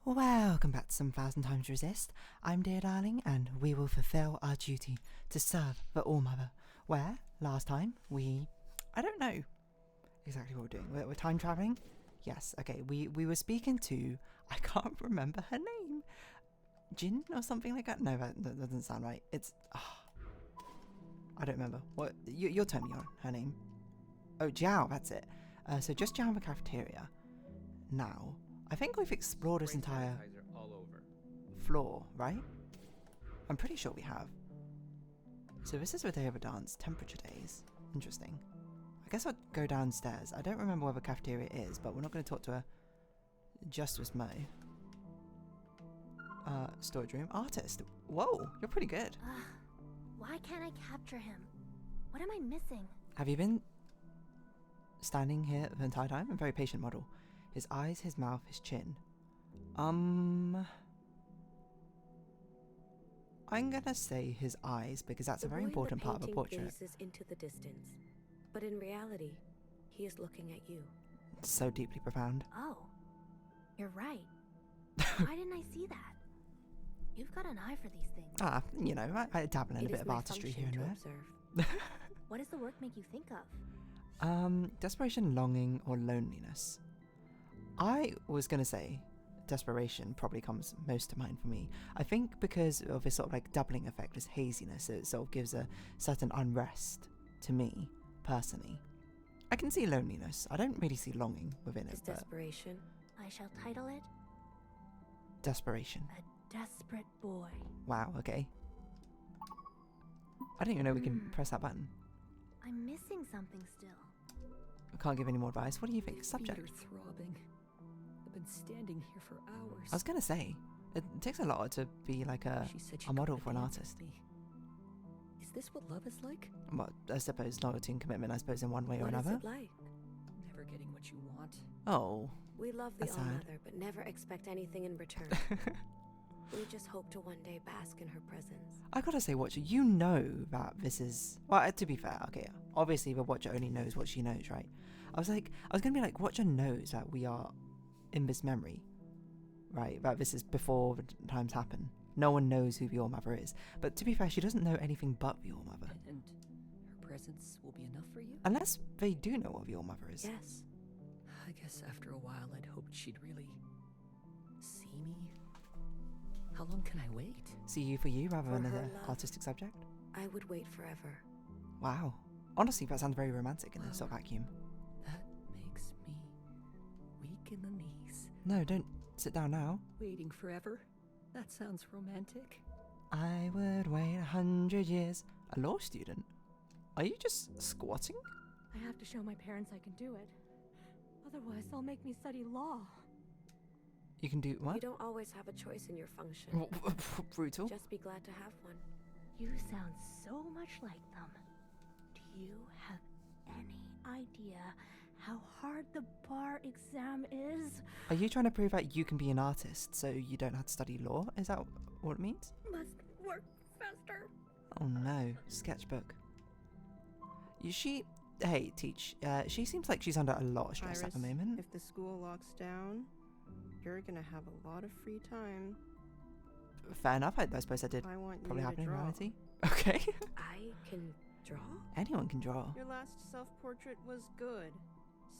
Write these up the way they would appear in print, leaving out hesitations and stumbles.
Welcome back to some 1000xRESIST. I'm dear darling, and we will fulfill our duty to serve the ALLMOTHER. Where, last time, I don't know exactly what we're doing. We're time traveling? Yes, okay, we were speaking to, I can't remember her name. Jin or something like that? No, that doesn't sound right. It's, I don't remember. What? You'll tell me her name. Oh, Jiao, that's it. So just Jiao in the cafeteria. Now, I think we've explored this entire floor, right? I'm pretty sure we have. So this is the day of a dance, temperature days. Interesting. I guess I'll go downstairs. I don't remember where the cafeteria is, but we're not going to talk to her just with Mo. Storage room. Artist. Whoa, you're pretty good. Why can't I capture him? What am I missing? Have you been standing here the entire time? A very patient model. His eyes, his mouth, his chin. I'm gonna say his eyes because that's a very important part of a portrait. The boy in the painting gazes into the distance, but in reality, he is looking at you. So deeply profound. Oh, you're right. Why didn't I see that? You've got an eye for these things. You know, I dabble in a bit of artistry here and there. What does the work make you think of? Desperation, longing, or loneliness. I was gonna say desperation probably comes most to mind for me. I think because of this sort of like doubling effect, this haziness, it sort of gives a certain unrest to me, personally. I can see loneliness. I don't really see longing within it. Desperation. I shall title it Desperation. A Desperate Boy. Wow, okay. I didn't even know we can press that button. I'm missing something still. I can't give any more advice. What do you think? Subject. Feet are throbbing. I've been standing here for hours. I was gonna say, it takes a lot to be like a model for an artist. Is this what love is like? Well, I suppose loyalty and commitment, I suppose, in one way or What is another. it like? Never getting what you want. Oh. We love the That's sad. ALLMOTHER, but never expect anything in return. We just hope to one day bask in her presence. I gotta say, Watcher, you know that this is... Well, to be fair, okay, obviously the Watcher only knows what she knows, right? I was gonna be like, Watcher knows that we are in this memory, right? That this is before the times happen. No one knows who the ALLMOTHER is. But to be fair, she doesn't know anything but the ALLMOTHER. And her presence will be enough for you? Unless they do know what the ALLMOTHER is. Yes. I guess after a while I'd hoped she'd really see me. How long can I wait? See you for you rather For than her an love. artistic subject? I would wait forever. Wow. Honestly, that sounds very romantic in a sort of vacuum. That makes me weak in the knees. No, don't sit down now. Waiting forever? That sounds romantic. I would wait 100 years. A law student? Are you just squatting? I have to show my parents I can do it. Otherwise, they'll make me study law. You can do You what? don't always have a choice in your function. Brutal. Just be glad to have one. You sound so much like them. Do you have any idea how hard the bar exam is? Are you trying to prove that you can be an artist so you don't have to study law? Is that what it means? Must work faster. Oh no, sketchbook. Hey, Teach, she seems like she's under a lot of stress at the Iris, moment. if the school locks down, you're gonna have a lot of free time. Fair enough, I suppose that did I want probably you happen to in draw. reality. Okay. I can draw? Anyone can draw. Your last self-portrait was good.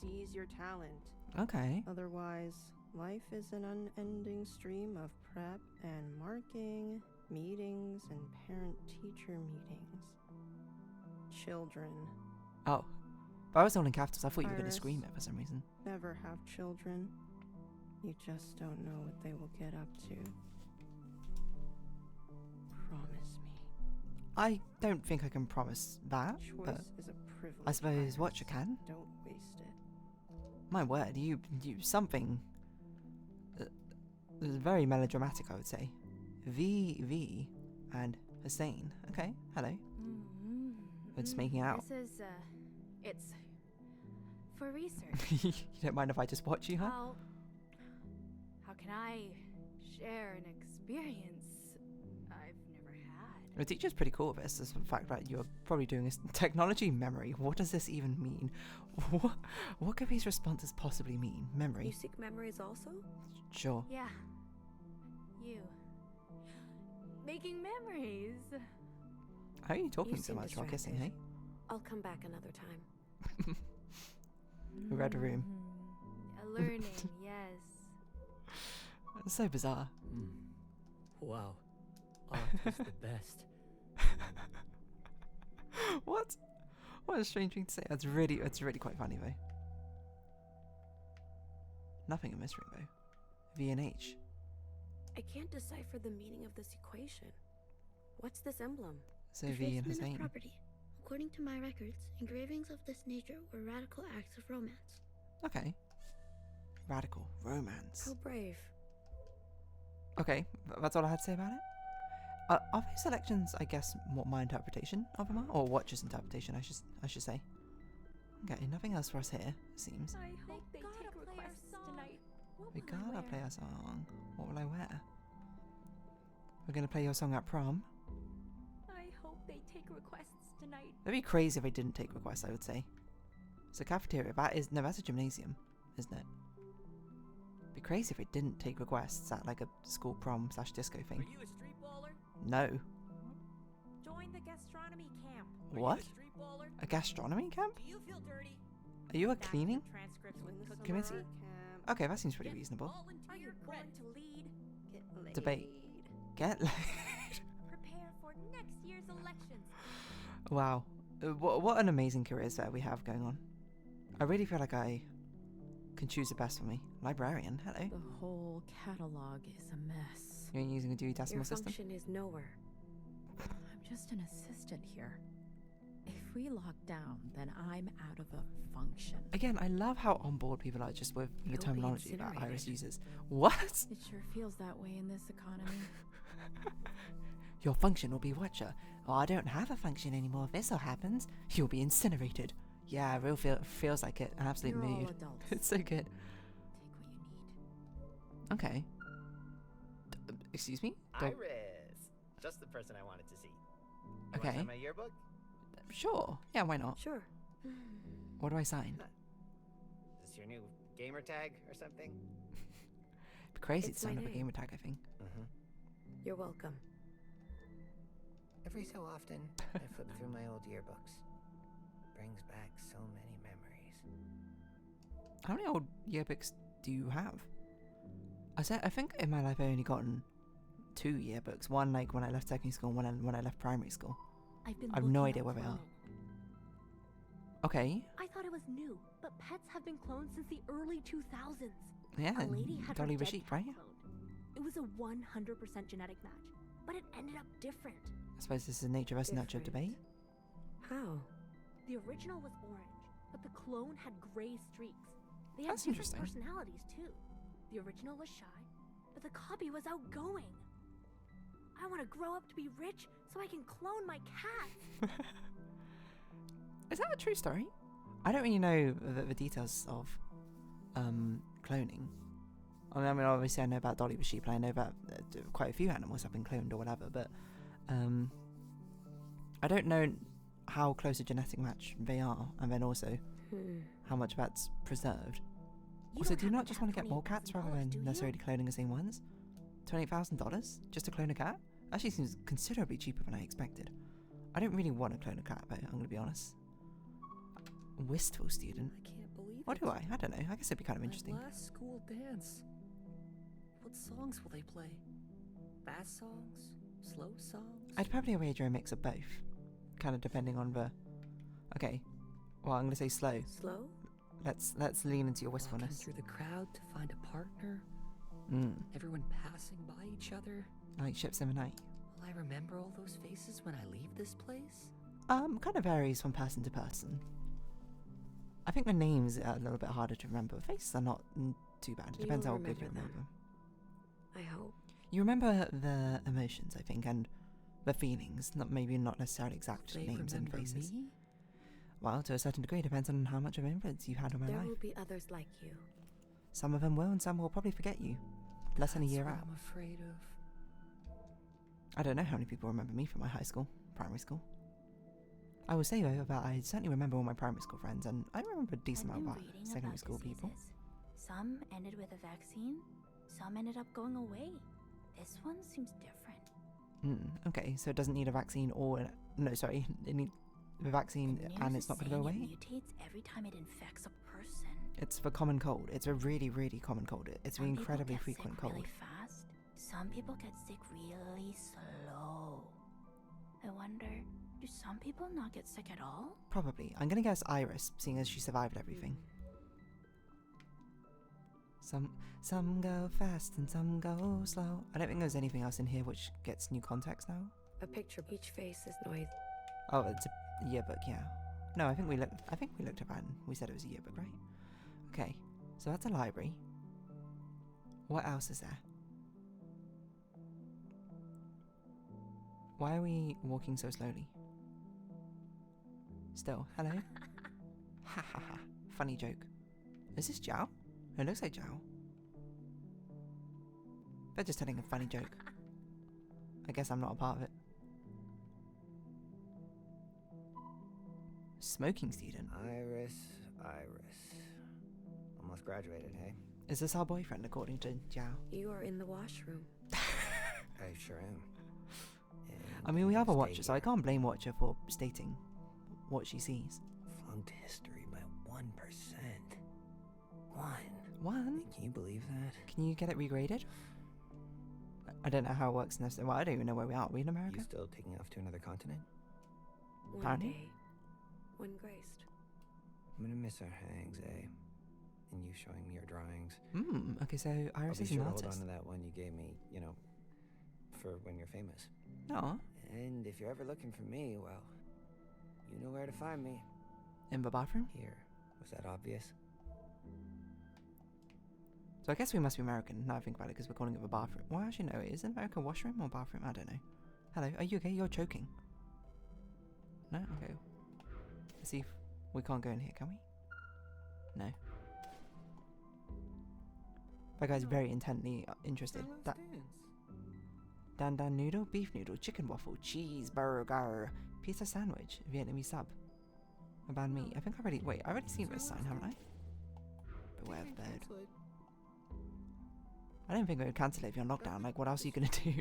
Seize your talent. Okay. Otherwise, life is an unending stream of prep and marking, meetings and parent-teacher meetings. Children. Oh. But I was all in capitals. I thought you were going to Iris. scream it for some reason. Never have children. You just don't know what they will get up to. Promise me. I don't think I can promise that, Choice but is a privilege. I suppose Iris. Watcher can. Don't waste it. My word, you something very melodramatic, I would say. V and Hussein. Okay, hello. We're just making out. This is, it's for research. You don't mind if I just watch you, huh? How can I share an experience I've never had? The teacher's pretty cool with this. The fact that you're probably doing this technology memory. What does this even mean? What could these responses possibly mean? Memory? You seek memories also? Sure. Yeah, you? Making memories. How are you talking You so seem much while kissing, distracted. hey? I'll come back another time. We read a room. Learning, yes. It's so bizarre. Wow. Art is the best. What? What a strange thing to say. It's really quite funny though. Nothing amiss, Rainbow. V and H. I can't decipher the meaning of this equation. What's this emblem? So The V and tradesman of Hussein. property. According to my records, engravings of this nature were radical acts of romance. Okay. Radical romance. How brave. Okay, that's all I had to say about it. Are these selections, I guess, what my interpretation of them are, or Watcher's interpretation, I should say. Okay, nothing else for us here, it seems. I hope they take requests tonight. What We will I gotta wear? play our song. What will I wear? We're gonna play your song at prom. I hope they take requests tonight. It'd be crazy if they didn't take requests, I would say. It's a cafeteria. That's a gymnasium, isn't it? It'd be crazy if it didn't take requests at like a school prom / disco thing. Are you a street baller? No. Join the gastronomy camp. What? Are you a street baller? A gastronomy camp? Do you feel dirty? Are you a Back cleaning to transcripts Join with the cooking. committee? summer camp. Okay, that seems pretty Get reasonable. volunteer credit. to lead? Get laid. Debate. Get laid. Prepare for next year's elections. Wow. What an amazing careers fair we have going on. I really feel like I can choose the best for me. Librarian, hello. The whole catalog is a mess. You're using a Dewey Decimal Your System? function is nowhere. I'm just an assistant here. If we lock down, then I'm out of a function. Again, I love how on board people are just with You'll the be terminology that incinerated. Iris uses. What? It sure feels that way in this economy. Your function will be Watcher. Oh, I don't have a function anymore. If this all happens, you'll be incinerated. Yeah, real feels like it. An absolute You're all mood. adults. It's so good. Take what you need. Okay. Excuse me? Iris! Just the person I wanted to see. You Okay. wanna sign my yearbook? Sure. Yeah, why not? Sure. What do I sign? Is this your new gamer tag or something? It'd be crazy It's to sign my up a name. gamer tag, I think. Mm-hmm. You're welcome. Every so often, I flip through my old yearbooks. Brings back so many memories. How many old yearbooks do you have? I think in my life I've only gotten 2 yearbooks. One like when I left secondary school, and one when I left primary school. I've been I have no looking idea up where they are. clone. Okay. I thought it was new, but pets have been cloned since the early 2000s. Yeah, A lady had her Dolly dead Rashid, cat right? cloned. It was a 100% genetic match, but it ended up different. I suppose this is the nature versus nurture of Different. debate. How? The original was orange, but the clone had gray streaks. They had That's different interesting. personalities too. The original was shy, but the copy was outgoing. I want to grow up to be rich so I can clone my cat. Is that a true story? I don't really know the details of cloning. I mean, obviously I know about Dolly the sheep, and I know about quite a few animals have been cloned or whatever, but I don't know how close a genetic match they are, and then also how much that's preserved. Also, don't do you happen not to just have want to get more cats rather $28,000, than do you? necessarily cloning the same ones? $28,000 just to clone a cat? Actually seems considerably cheaper than I expected. I don't really want to clone a cat, but I'm going to be honest. Wistful student. I can't believe Or it. do I? I don't know. I guess it'd be kind of My interesting. last school dance. What songs will they play? Fast songs? Slow songs? I'd probably wager a mix of both. Kind of depending on the... Okay. Well, I'm going to say slow. Slow? Let's lean into your Walking wistfulness. through the crowd to find a partner? Everyone passing by each other? Like ships in the night. Will I remember all those faces when I leave this place? Kind of varies from person to person. I think the names are a little bit harder to remember. Faces are not too bad. It You'll depends how good you remember remember them. them. I hope. You remember the emotions, I think, and the feelings. Maybe not necessarily exact They names and remember faces. me? Well, to a certain degree, depends on how much of an influence you've had on my There life. will be others like you. Some of them will, and some will probably forget you. Less than a That's year what out. I'm afraid of. I don't know how many people remember me from my high school, primary school. I will say though that I certainly remember all my primary school friends, and I remember a decent I've amount been about reading secondary about school people. diseases. Some ended with a vaccine, some ended up going away. This one seems different. Okay, so it doesn't need a vaccine or... No, sorry. It needs a vaccine The and news it's not is going to go saying away? It mutates every time it infects a person. It's for common cold. It's a really, really common cold. It's an Some people incredibly get frequent sick cold. really fast. Some people get sick really slow. I wonder, do some people not get sick at all? Probably. I'm going to guess Iris, seeing as she survived everything. Some go fast and some go slow. I don't think there's anything else in here which gets new context now. A picture. Each face is noisy. Oh, it's a yearbook, yeah. No, I think we looked at that and we said it was a yearbook, right? Okay, so that's a library. What else is there? Why are we walking so slowly? Still, hello? Ha ha ha. Funny joke. Is this Zhao? It looks like Zhao. They're just telling a funny joke. I guess I'm not a part of it. Smoking student. Iris. Almost graduated, hey? Is this our boyfriend, according to Zhao? You are in the washroom. I sure am. And I mean, we have a stay Watcher, so I here. can't blame Watcher for stating what she sees. Flunked history by 1%. 1. One? Can you believe that? Can you get it regraded? I don't know how it works in this. Well, I don't even know where we are. Are we in America? You still taking off to another continent? One Pardon? day, when graced. I'm gonna miss our hangs, eh? And you showing me your drawings. Okay, so I'll Iris be is sure an to hold on artist. to that one you gave me, you know, for when you're famous. No, And if you're ever looking for me, well, you know where to find me. in the bathroom? Here. Was that obvious? So I guess we must be American, now I think about it, because we're calling it the bathroom. Well, actually, no, is America washroom or bathroom? I don't know. Hello, are you okay? You're choking. No? Okay. Let's see if we can't go in here, can we? No. That guy's very intently interested. That Dan Dan noodle, beef noodle, chicken waffle, cheeseburger, pizza sandwich, Vietnamese sub. A banh mi. I think I already... Wait, I've already seen this sign, haven't I? Beware of bird. I don't think we would cancel it if you're on lockdown. Like, what else are you gonna do?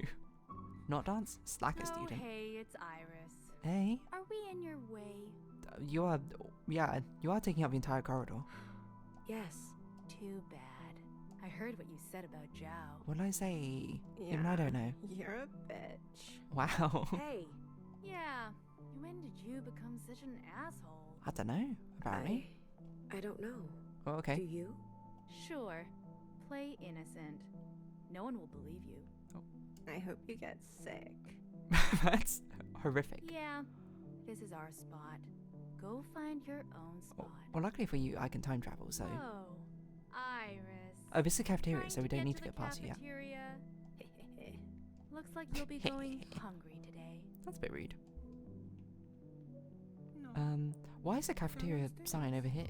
Not dance? Slacker Oh, student. hey, it's Iris. Hey? Are we in your way? You are... Yeah, you are taking up the entire corridor. Yes. Too bad. I heard what you said about Zhao. What did I say? Even I don't know. You're a bitch. Wow. Hey. Yeah. When did you become such an asshole? I don't know, apparently. I don't know. Oh, Do okay. you? Sure. Play innocent. No one will believe you. I hope you get sick. That's horrific. Yeah. This is our spot. Go find your own spot. Well, luckily for you, I can time travel, so... Oh, Iris. Oh, this is a cafeteria, Trying so we to don't need to the get past it yet. cafeteria? Looks like you'll be going hungry today. That's a bit rude. Why is the cafeteria sign over here?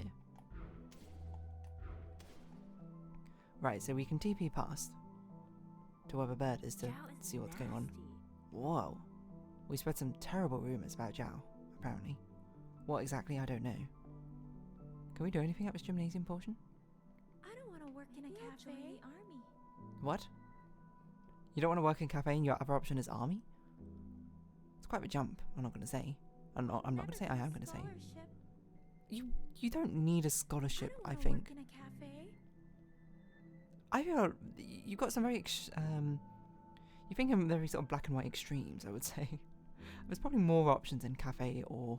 Right, so we can TP past to where the bird is to Zhao is see what's going on. nasty. Whoa. We spread some terrible rumours about Zhao, apparently. What exactly, I don't know. Can we do anything at this gymnasium portion? I don't want to work in a cafe. The army. What? You don't want to work in cafe and your other option is army? It's quite a jump, I'm not going to say. I'm not going to say, I am going to say. You don't need a scholarship, I think. Work in a cafe. I feel you've got some very, you think in very sort of black and white extremes, I would say. There's probably more options in cafe or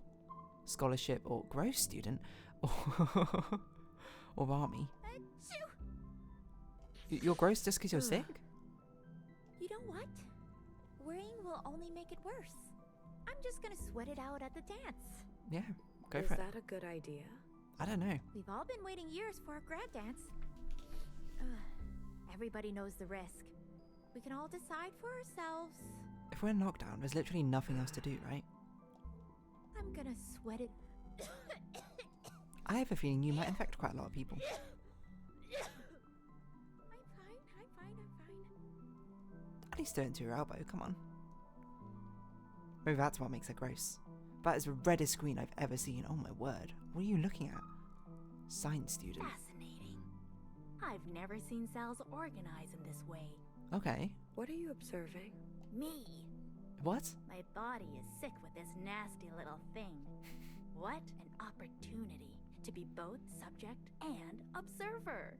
scholarship or gross student or army. You're gross just because you're sick? You know what? Worrying will only make it worse. I'm just gonna sweat it out at the dance. Yeah, go Is for it. that a good idea? I don't know. We've all been waiting years for a grad dance. Everybody knows the risk. We can all decide for ourselves. If we're in lockdown, there's literally nothing else to do, right? I'm gonna sweat it. I have a feeling you might infect quite a lot of people. I'm fine. At least do it into your elbow, come on. Maybe that's what makes it gross. That is the reddest screen I've ever seen, oh my word. What are you looking at? Science student. Fascinating. I've never seen cells organized in this way. Okay, What are you observing? Me. What? My body is sick with this nasty little thing. What an opportunity to be both subject and observer.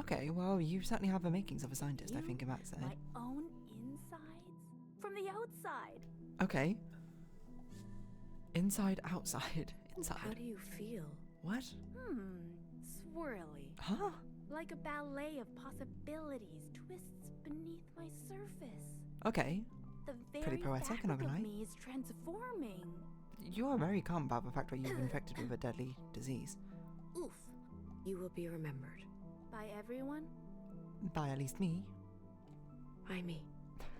Okay, well, you certainly have the makings of a scientist, I You, think, in that sense. My own insides from the outside. Okay. Inside, outside. Inside. How do you feel? What? Swirly. Huh? Like a ballet of possibilities twists beneath my surface. Okay. The Pretty very poetic, I'm not fabric gonna of lie. me is transforming. You are very calm about the fact that you've infected with a deadly disease. Oof. You will be remembered. By everyone? By at least me. By me.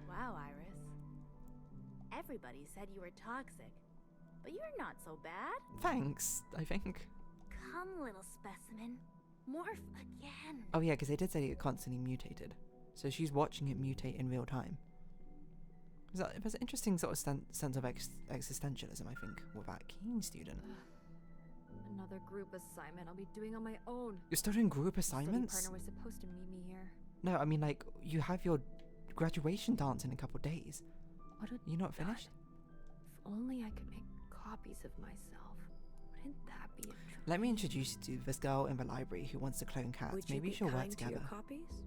Wow, Iris. Everybody said you were toxic, but you're not so bad. Thanks, I think. Come, little specimen. Morph again. Oh yeah, because they did say it constantly mutated. So she's watching it mutate in real time. There's an interesting sort of sense of existentialism, I think, with that keen student. Another group assignment I'll be doing on my own. You're still doing group My study assignments? partner was supposed to meet me here. No, I mean, like, you have your graduation dance in a couple days. What a You're not finished? If only I could make copies of myself. Wouldn't that be a treat? Let me introduce you to this girl in the library who wants to clone cats. Would you Maybe be she'll work kind to together. your copies?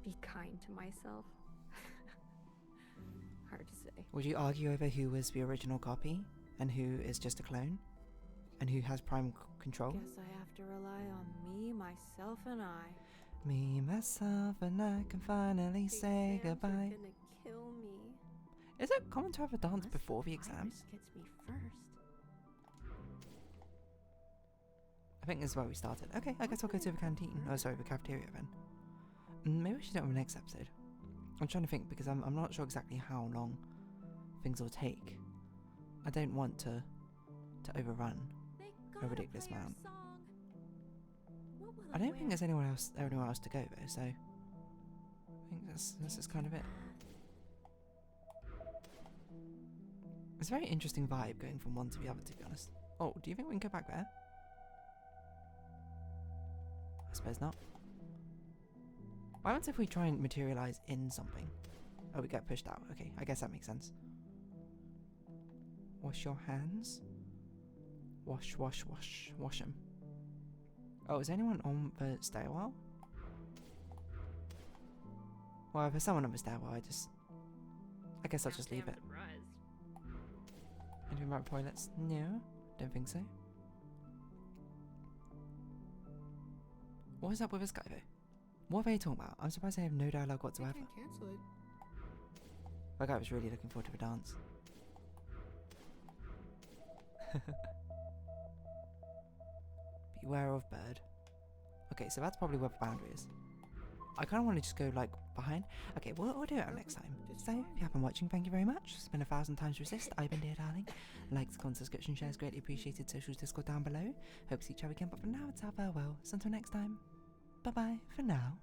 Be kind to myself. Hard to say. Would you argue over who was the original copy and who is just a clone? And who has prime control? Guess I have to rely on me, myself, and I. Me, myself, and I can finally say Exams are goodbye. gonna kill me. Is it common to have a dance Unless before the exam? Iris gets me first. I think this is where we started. Okay, I guess I'll go to the canteen. Oh, sorry, the cafeteria then. Maybe we should do it on the next episode. I'm trying to think because I'm not sure exactly how long things will take. I don't want to overrun a ridiculous amount. I don't think there's anywhere else to go though, so I think this is kind of it. It's a very interesting vibe going from one to the other, to be honest. Oh, do you think we can go back there? I suppose not. What happens if we try and materialize in something? Oh, we get pushed out. Okay, I guess that makes sense. Wash your hands. Wash, wash, wash. Wash them. Oh, is anyone on the stairwell? Well, if there's someone on the stairwell, I guess I'll just leave it. Anything about toilets? No, don't think so. What is up with this guy though? What are they talking about? I'm surprised they have no dialogue whatsoever. I can't cancel it. That guy was really looking forward to the dance. Beware of bird. Okay, so that's probably where the boundary is. I kind of want to just go like behind. Okay, we'll do it next time. So, if you have been watching, thank you very much. It's been 1000xRESIST. I've been Dear Darling. Likes, comments, subscription, shares, greatly appreciated. Socials, Discord down below. Hope to see each other again, but for now, it's our farewell. So until next time, bye bye for now.